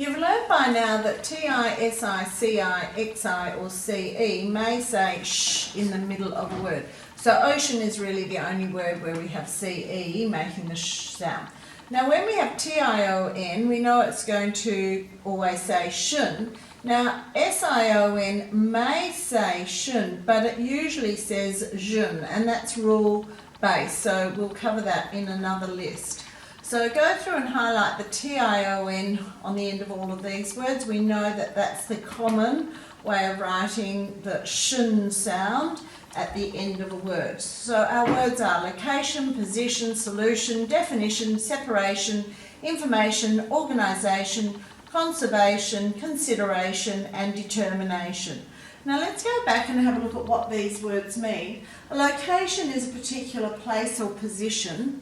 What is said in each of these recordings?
You've learned by now that T-I, S-I, C-I, X-I or C-E may say sh in the middle of a word. So ocean is really the only word where we have C-E making the sh sound. Now when we have T-I-O-N, we know it's going to always say shun. Now S-I-O-N may say shun, but it usually says jun, and that's rule based, so we'll cover that in another list. So go through and highlight the T-I-O-N on the end of all of these words. We know that that's the common way of writing the shun sound at the end of a word. So our words are location, position, solution, definition, separation, information, organisation, conservation, consideration and determination. Now let's go back and have a look at what these words mean. A location is a particular place or position.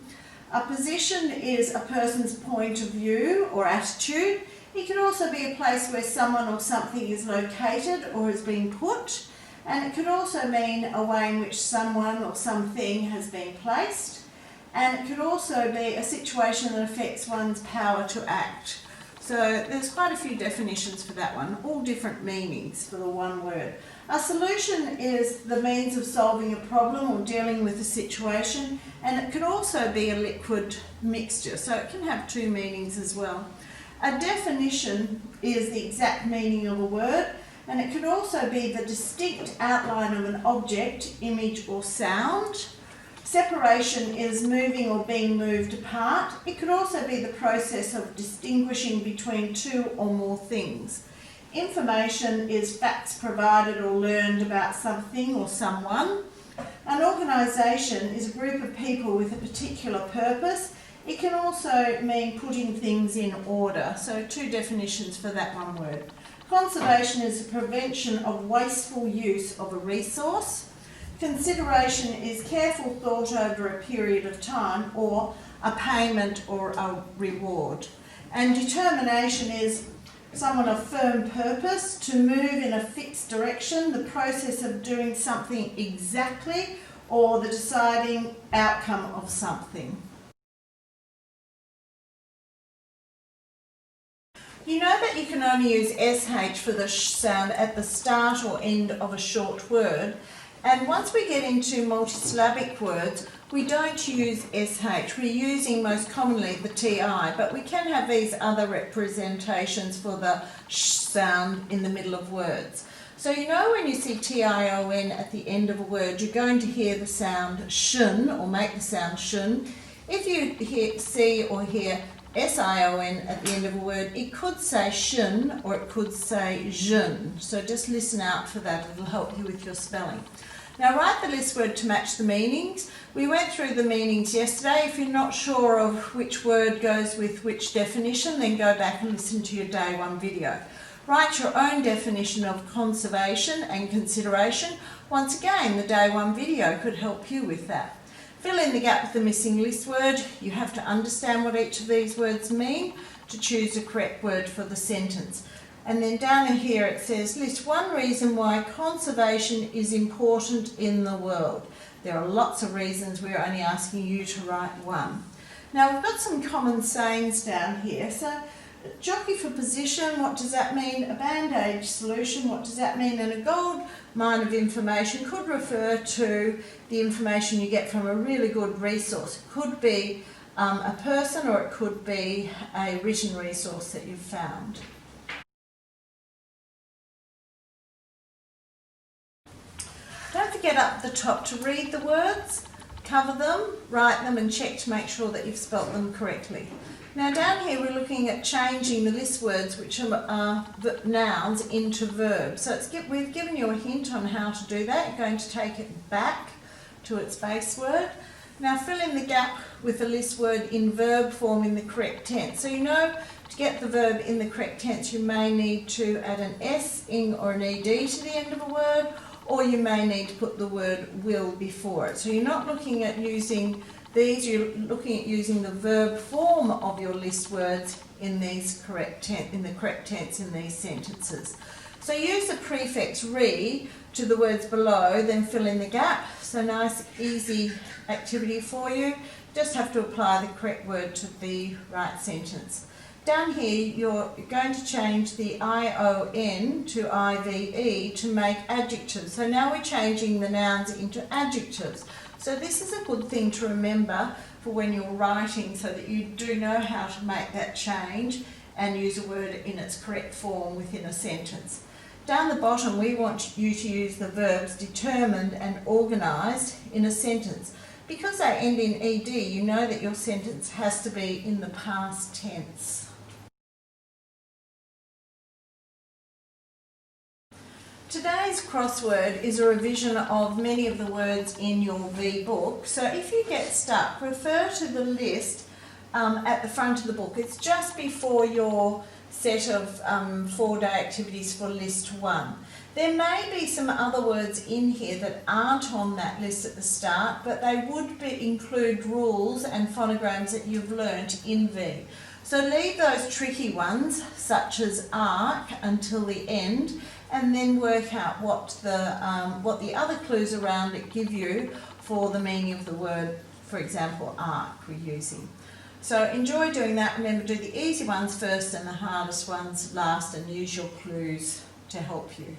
A position is a person's point of view or attitude. It can also be a place where someone or something is located or has been put. And it could also mean a way in which someone or something has been placed. And it could also be a situation that affects one's power to act. So there's quite a few definitions for that one, all different meanings for the one word. A solution is the means of solving a problem or dealing with a situation, and it could also be a liquid mixture, so it can have two meanings as well. A definition is the exact meaning of a word, and it could also be the distinct outline of an object, image or sound. Separation is moving or being moved apart. It could also be the process of distinguishing between two or more things. Information is facts provided or learned about something or someone. An organisation is a group of people with a particular purpose. It can also mean putting things in order. So two definitions for that one word. Conservation is the prevention of wasteful use of a resource. Consideration is careful thought over a period of time or a payment or a reward. And determination is someone of firm purpose, to move in a fixed direction, the process of doing something exactly or the deciding outcome of something. You know that you can only use SH for the sh sound at the start or end of a short word. And once we get into multisyllabic words, we don't use SH. We're using most commonly the TI, but we can have these other representations for the sh sound in the middle of words. So you know when you see TION at the end of a word, you're going to hear the sound shun, or make the sound shun. If you see or hear SION at the end of a word, it could say shun or it could say jun. So just listen out for that, it'll help you with your spelling. Now write the list word to match the meanings. We went through the meanings yesterday. If you're not sure of which word goes with which definition, then go back and listen to your day one video. Write your own definition of conservation and consideration. Once again, the day one video could help you with that. Fill in the gap with the missing list word. You have to understand what each of these words mean to choose the correct word for the sentence. And then down in here it says, list one reason why conservation is important in the world. There are lots of reasons, we're only asking you to write one. Now we've got some common sayings down here. So jockey for position, what does that mean? A bandage solution, what does that mean? And a gold mine of information could refer to the information you get from a really good resource. It could be a person or it could be a written resource that you've found. Don't forget up the top to read the words, cover them, write them and check to make sure that you've spelt them correctly. Now down here we're looking at changing the list words, which are nouns, into verbs. So we've given you a hint on how to do that. You're going to take it back to its base word. Now fill in the gap with the list word in verb form in the correct tense. So you know to get the verb in the correct tense you may need to add an S, ing or an ED to the end of a word, or you may need to put the word will before it. So you're not looking at using these, you're looking at using the verb form of your list words in these in the correct tense in these sentences. So use the prefix re to the words below, then fill in the gap. So nice, easy activity for you. Just have to apply the correct word to the right sentence. down here you're going to change the ION to IVE to make adjectives. So now we're changing the nouns into adjectives. So this is a good thing to remember for when you're writing, so that you do know how to make that change and use a word in its correct form within a sentence. Down the bottom, we want you to use the verbs determined and organised in a sentence. Because they end in ED, you know that your sentence has to be in the past tense. Today's crossword is a revision of many of the words in your V book. So if you get stuck, refer to the list at the front of the book. It's just before your set of 4-day activities for list 1. There may be some other words in here that aren't on that list at the start, but they would include rules and phonograms that you've learnt in V. So leave those tricky ones, such as arc, until the end, and then work out what the other clues around it give you for the meaning of the word, for example, arc we're using. So enjoy doing that. Remember, do the easy ones first and the hardest ones last, and use your clues to help you.